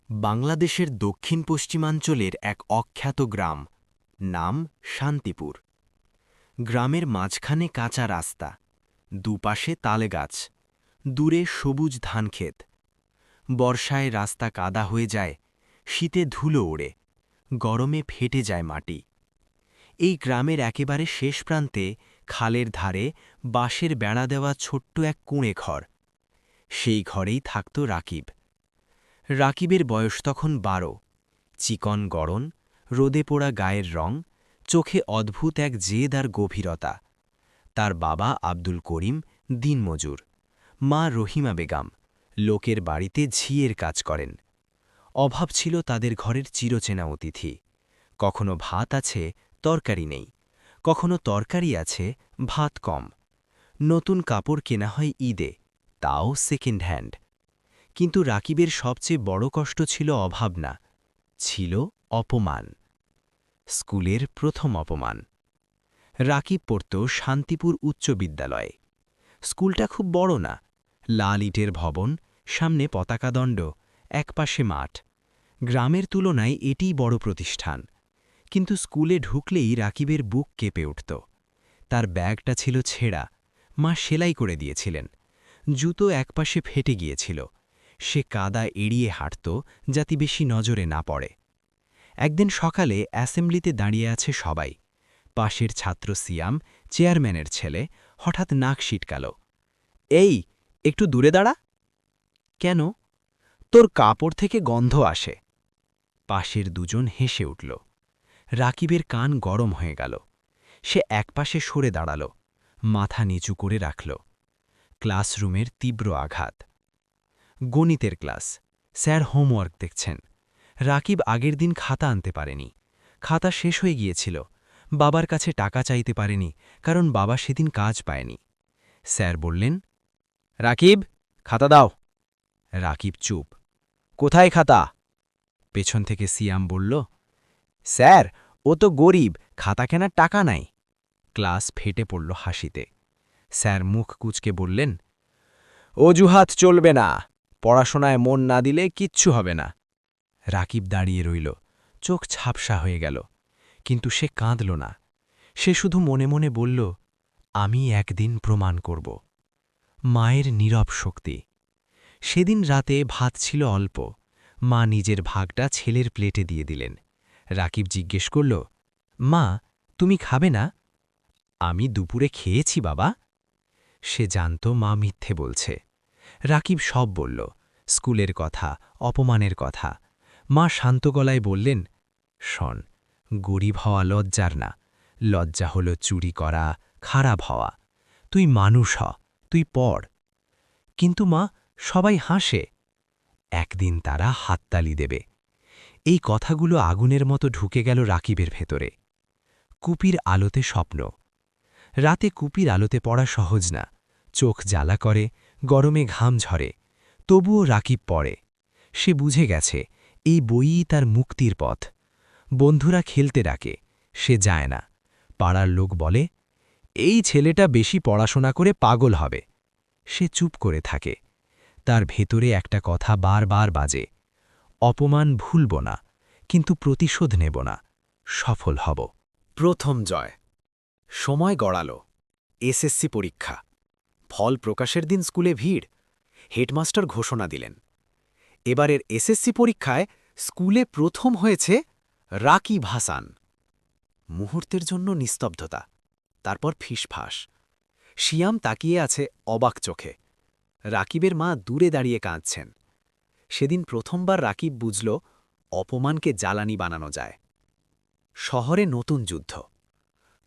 বাংলাদেশের দক্ষিণ পশ্চিমাঞ্চলের এক অখ্যাত গ্রাম, নাম শান্তিপুর। গ্রামের মাঝখানে কাঁচা রাস্তা, দুপাশে তালগাছ, দূরে সবুজ ধানক্ষেত। বর্ষায় রাস্তা কাদা হয়ে যায়, শীতে ধুলো ওড়ে, গরমে ফেটে যায় মাটি। এই গ্রামের একেবারে শেষ প্রান্তে খালের ধারে বাঁশের বেড়া দেওয়া ছোট্ট এক কুঁড়ে ঘর। সেই ঘরেই থাকত রাকিব। রাকিবের বয়স তখন 12। চিকন গড়ন, রোদে পোড়া গায়ের রং, চোখে অদ্ভুত এক জেদ আর গভীরতা। তার বাবা আব্দুল করিম দিনমজুর, মা রহিমা বেগম লোকের বাড়িতে ঝিয়ের কাজ করেন। অভাব ছিল তাদের ঘরের চিরচেনা অতিথি। কখনো ভাত আছে, তরকারি নেই, কখনো তরকারি আছে, ভাত কম। নতুন কাপড় কেনা হয় ঈদে, তাও সেকেন্ড হ্যান্ড। কিন্তু রাকিবের সবচেয়ে বড় কষ্ট ছিল অভাব না, ছিল অপমান। স্কুলের প্রথম অপমান। রাকিব পড়ত শান্তিপুর উচ্চ বিদ্যালয়ে। স্কুলটা খুব বড় না, লাল ইটের ভবন, সামনে পতাকাদণ্ড, একপাশে মাঠ। গ্রামের তুলনায় এটিই বড় প্রতিষ্ঠান। কিন্তু স্কুলে ঢুকলেই রাকিবের বুক কেঁপে উঠত। তার ব্যাগটা ছিল ছেঁড়া, মা সেলাই করে দিয়েছিলেন। জুতো একপাশে ফেটে গিয়েছিল। সে কাদা এড়িয়ে হাঁটত যাতে বেশি নজরে না পড়ে। একদিন সকালে অ্যাসেম্বলিতে দাঁড়িয়ে আছে সবাই। পাশের ছাত্র সিয়াম, চেয়ারম্যানের ছেলে, হঠাৎ নাক সিটকাল। এই, একটু দূরে দাঁড়া। কেন? তোর কাপড় থেকে গন্ধ আসে। পাশের দুজন হেসে উঠল। রাকিবের কান গরম হয়ে গেল। সে একপাশে সরে দাঁড়াল, মাথা নিচু করে রাখল। ক্লাসরুমের তীব্র আঘাত। গণিতের ক্লাস, স্যার হোমওয়ার্ক দেখছেন। রাকিব আগের দিন খাতা আনতে পারেনি। খাতা শেষ হয়ে গিয়েছিল। বাবার কাছে টাকা চাইতে পারেনি, কারণ বাবা সেদিন কাজ পায়নি। স্যার বললেন, রাকিব, খাতা দাও। রাকিব চুপ। কোথায় খাতা? পেছন থেকে সিয়াম বলল, স্যার, ও তো গরিব, খাতা কেনার টাকা নাই। ক্লাস ফেটে পড়ল হাসিতে। স্যার মুখ কুঁচকে বললেন, অজুহাত চলবে না, পড়াশোনায় মন না দিলে কিচ্ছু হবে না। রাকিব দাঁড়িয়ে রইল, চোখ ঝাপসা হয়ে গেল। কিন্তু সে কাঁদল না। সে শুধু মনে মনে বলল, আমি একদিন প্রমাণ করব। মায়ের নীরব শক্তি। সেদিন রাতে ভাত ছিল অল্প। মা নিজের ভাগটা ছেলের প্লেটে দিয়ে দিলেন। রাকিব জিজ্ঞেস করল, মা, তুমি খাবে না? আমি দুপুরে খেয়েছি বাবা। সে জানত মা মিথ্যে বলছে। রাকিব সব বলল, স্কুলের কথা, অপমানের কথা। মা শান্ত গলায় বললেন, শোন, গরিব হওয়া লজ্জার না, লজ্জা হলো চুরি করা, খারাপ হওয়া। তুই মানুষ হ, তুই পড়। কিন্তু মা, সবাই হাসে। একদিন তারা হাততালি দেবে। এই কথাগুলো আগুনের মতো ঢুকে গেল রাকিবের ভেতরে। কুপির আলোতে স্বপ্ন। রাতে কুপির আলোতে পড়া সহজ না, চোখ জ্বালা করে, গরমে ঘাম ঝরে। তবুও রাকিব পড়ে। সে বুঝে গেছে এই বইই তার মুক্তির পথ। বন্ধুরা খেলতে ডাকে, সে যায় না। পাড়ার লোক বলে, এই ছেলেটা বেশি পড়াশোনা করে পাগল হবে। সে চুপ করে থাকে। তার ভেতরে একটা কথা বারবার বাজে, অপমান ভুলব না, কিন্তু প্রতিশোধ নেব না, সফল হব। প্রথম জয়। সময় গড়াল। এসএসসি পরীক্ষা। ফল প্রকাশের দিন স্কুলে ভিড়। হেডমাস্টার ঘোষণা দিলেন, এবারের এসএসসি পরীক্ষায় স্কুলে প্রথম হয়েছে রাকিব হাসান। মুহূর্তের জন্য নিস্তব্ধতা, তারপর ফিসফাস। শিয়াম তাকিয়ে আছে অবাক চোখে। রাকিবের মা দূরে দাঁড়িয়ে কাঁদছেন। সেদিন প্রথমবার রাকিব বুঝল অপমানকে জ্বালানি বানানো যায়। শহরে নতুন যুদ্ধ।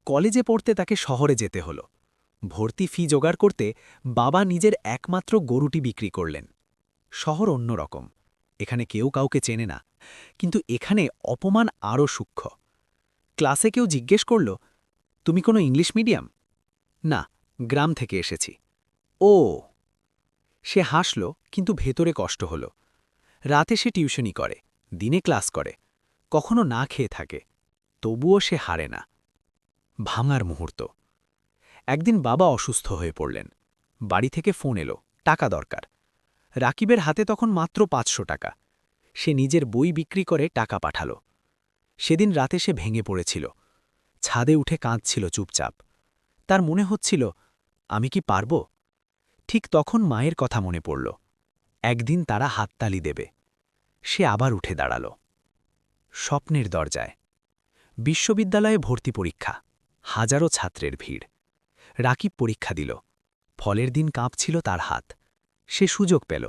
কলেজে পড়তে তাকে শহরে যেতে হল। ভর্তি ফি জোগাড় করতে বাবা নিজের একমাত্র গরুটি বিক্রি করলেন। শহর অন্যরকম, এখানে কেউ কাউকে চেনে না। কিন্তু এখানে অপমান আরও সূক্ষ্ম। ক্লাসে কেউ জিজ্ঞেস করল, তুমি কোনো ইংলিশ মিডিয়াম? না, গ্রাম থেকে এসেছি। ও। সে হাসল, কিন্তু ভেতরে কষ্ট হল। রাতে সে টিউশনি করে, দিনে ক্লাস করে, কখনো না খেয়ে থাকে। তবুও সে হারে না। ভাঙার মুহূর্ত। একদিন বাবা অসুস্থ হয়ে পড়লেন। বাড়ি থেকে ফোন এলো, টাকা দরকার। রাকিবের হাতে তখন মাত্র 500 টাকা। সে নিজের বই বিক্রি করে টাকা পাঠাল। সেদিন রাতে সে ভেঙে পড়েছিল। ছাদে উঠে কাঁদছিল চুপচাপ। তার মনে হচ্ছিল, আমি কি পারব? ঠিক তখন মায়ের কথা মনে পড়ল। একদিন তারা হাততালি দেবে। সে আবার উঠে দাঁড়াল। স্বপ্নের দরজায়। বিশ্ববিদ্যালয়ে ভর্তি পরীক্ষা। হাজারো ছাত্রের ভিড়। রাকিব পরীক্ষা দিল। ফলের দিন কাঁপছিল তার হাত। সে সুযোগ পেল।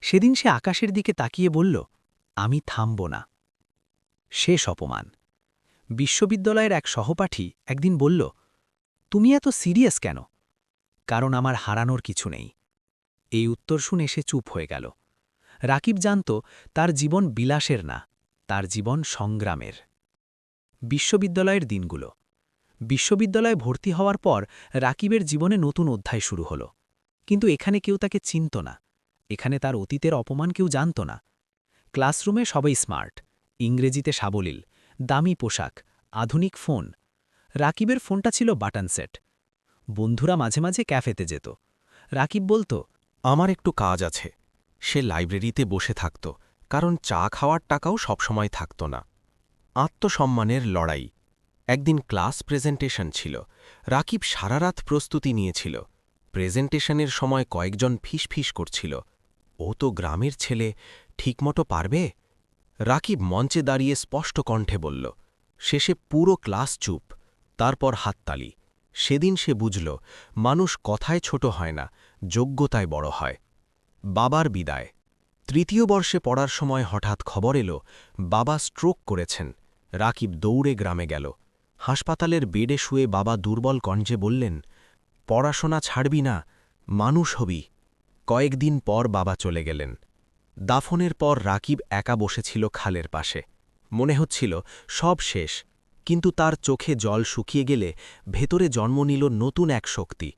সেদিন সে আকাশের দিকে তাকিয়ে বলল, আমি থামব না। শেষ অপমান। বিশ্ববিদ্যালয়ের এক সহপাঠী একদিন বলল, তুমি এত সিরিয়াস কেন? কারণ আমার হারানোর কিছু নেই। এই উত্তর শুনে সে চুপ হয়ে গেল। রাকিব জানত তার জীবন বিলাসের না, তার জীবন সংগ্রামের। বিশ্ববিদ্যালয়ের দিনগুলো। বিশ্ববিদ্যালয়ে ভর্তি হওয়ার পর রাকিবের জীবনে নতুন অধ্যায় শুরু হল। কিন্তু এখানে কেউ তাকে চিনত না। এখানে তার অতীতের অপমান কেউ জানত না। ক্লাসরুমে সবাই স্মার্ট, ইংরেজিতে সাবলীল, দামি পোশাক, আধুনিক ফোন। রাকিবের ফোনটা ছিল বাটন সেট। বন্ধুরা মাঝে মাঝে ক্যাফেতে যেত। রাকিব বলতো, আমার একটু কাজ আছে। সে লাইব্রেরিতে বসে থাকত, কারণ চা খাওয়ার টাকাও সবসময় থাকত না। আত্মসম্মানের লড়াই। একদিন ক্লাস প্রেজেন্টেশন ছিল। রাকিব সারা রাত প্রস্তুতি নিয়েছিল। প্রেজেন্টেশনের সময় কয়েকজন ফিসফিস করছিল, ও তো গ্রামের ছেলে, ঠিকমতো পারবে? রাকিব মঞ্চে দাঁড়িয়ে স্পষ্ট কণ্ঠে বলল। শেষে পুরো ক্লাস চুপ। তারপর হাততালি। সেদিন সে বুঝল, মানুষ কথায় ছোট হয় না, যোগ্যতায় বড় হয়। বাবার বিদায়। তৃতীয় বর্ষে পড়ার সময় হঠাৎ খবর এলো, বাবা স্ট্রোক করেছেন। রাকিব দৌড়ে গ্রামে গেল। হাসপাতালের বেডে শুয়ে বাবা দুর্বল কণ্ঠে বললেন, পড়াশোনা ছাড়বি না, মানুষ হবি। কয়েকদিন পর বাবা চলে গেলেন। দাফনের পর রাকিব একা বসেছিল খালের পাশে। মনে হচ্ছিল সব শেষ, কিন্তু তার চোখে জল শুকিয়ে গেলে ভেতরে জন্ম নিল নতুন এক শক্তি।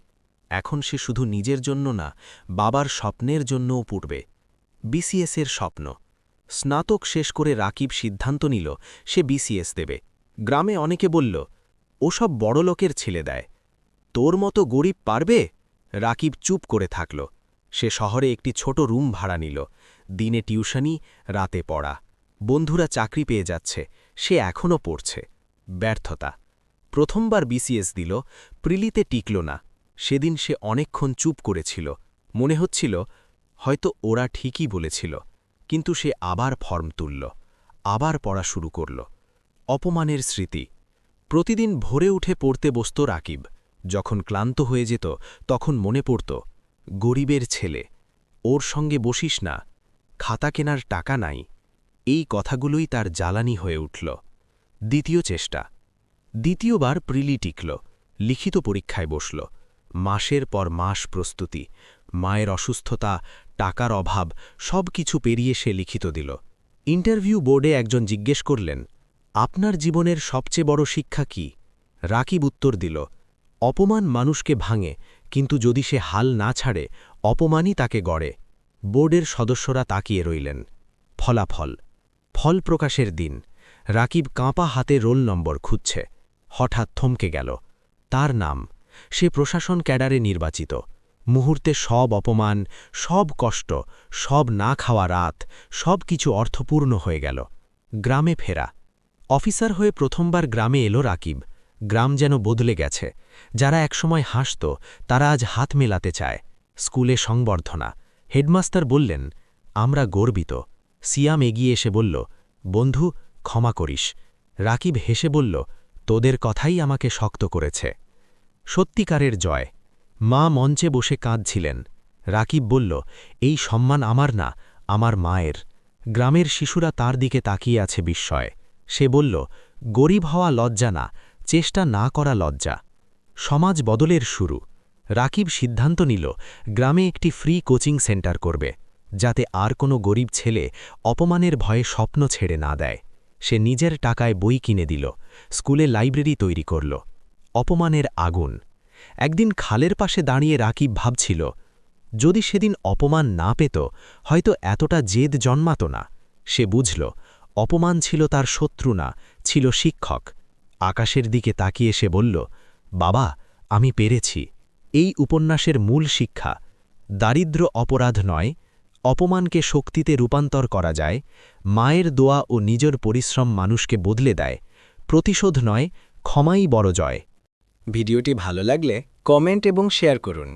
এখন সে শুধু নিজের জন্য না, বাবার স্বপ্নের জন্যও পড়বে। বিসিএসের স্বপ্ন। স্নাতক শেষ করে রাকিব সিদ্ধান্ত নিল সে বিসিএস দেবে। গ্রামে অনেকে বলল, ওসব বড়লোকের ছেলে দেয়, তোর মতো গরিব পারবে? রাকিব চুপ করে থাকল। সে শহরে একটি ছোট রুম ভাড়া নিল। দিনে টিউশনি, রাতে পড়া। বন্ধুরা চাকরি পেয়ে যাচ্ছে, সে এখনও পড়ছে। ব্যর্থতা। প্রথমবার বিসিএস দিল, প্রিলিতে টিকল না। সেদিন সে অনেকক্ষণ চুপ করেছিল। মনে হচ্ছিল, হয়তো ওরা ঠিকই বলেছিল। কিন্তু সে আবার ফর্ম তুলল, আবার পড়া শুরু করল। অপমানের স্মৃতি। প্রতিদিন ভোরে উঠে পড়তে বসত রাকিব। যখন ক্লান্ত হয়ে যেত তখন মনে পড়ত, গরিবের ছেলে, ওর সঙ্গে বসিস না, খাতা কেনার টাকা নাই। এই কথাগুলোই তার জ্বালানি হয়ে উঠল। দ্বিতীয় চেষ্টা। দ্বিতীয়বার প্রিলি টিকল, লিখিত পরীক্ষায় বসল। মাসের পর মাস প্রস্তুতি, মায়ের অসুস্থতা, টাকার অভাব, সব কিছু পেরিয়ে সে লিখিত দিল। ইন্টারভিউ বোর্ডে একজন জিজ্ঞেস করলেন, আপনার জীবনের সবচেয়ে বড় শিক্ষা কি? রাকিব উত্তর দিল, অপমান মানুষকে ভাঙে, কিন্তু যদি সে হাল না ছাড়ে, অপমানই তাকে গড়ে। বোর্ডের সদস্যরা তাকিয়ে রইলেন। ফলাফল। ফল প্রকাশের দিন। রাকিব কাঁপা হাতে রোল নম্বর খুঁজছে। হঠাৎ থমকে গেল। তার নাম। সে প্রশাসন ক্যাডারে নির্বাচিত। মুহূর্তে সব অপমান, সব কষ্ট, সব না খাওয়া রাত, সব কিছু অর্থপূর্ণ হয়ে গেল। গ্রামে ফেরা। অফিসার হয়ে প্রথমবার গ্রামে এলো রাকিব। গ্রাম যেন বদলে গেছে। যারা একসময় হাসত, তারা আজ হাত মেলাতে চায়। স্কুলে সংবর্ধনা। হেডমাস্টার বললেন, আমরা গর্বিত। সিয়াম এগিয়ে এসে বলল, বন্ধু, ক্ষমা করিস। রাকিব হেসে বলল, তোদের কথাই আমাকে শক্ত করেছে। সত্যিকারের জয়। মা মঞ্চে বসে কাঁদছিলেন। রাকিব বলল, এই সম্মান আমার না, আমার মায়ের। গ্রামের শিশুরা তার দিকে তাকিয়ে আছে বিস্ময়ে। সে বলল, গরিব হওয়া লজ্জা না, চেষ্টা না করা লজ্জা। সমাজ বদলের শুরু। রাকিব সিদ্ধান্ত নিল গ্রামে একটি ফ্রি কোচিং সেন্টার করবে, যাতে আর কোনো গরিব ছেলে অপমানের ভয়ে স্বপ্ন ছেড়ে না দেয়। সে নিজের টাকায় বই কিনে দিল, স্কুলে লাইব্রেরি তৈরি করল। অপমানের আগুন। একদিন খালের পাশে দাঁড়িয়ে রাকিব ভাবছিল, যদি সেদিন অপমান না পেত, হয়তো এতটা জেদ জন্মাত না। সে বুঝল, অপমান ছিল তার শত্রু না, ছিল শিক্ষক। আকাশের দিকে তাকিয়ে সে বলল, বাবা, আমি পেরেছি। এই উপন্যাসের মূল শিক্ষা, দারিদ্র্য অপরাধ নয়, অপমানকে শক্তিতে রূপান্তর করা যায়, মায়ের দোয়া ও নিজের পরিশ্রম মানুষকে বদলে দেয়, প্রতিশোধ নয়, ক্ষমাই বড় জয়। ভিডিওটি ভালো লাগলে কমেন্ট এবং শেয়ার করুন।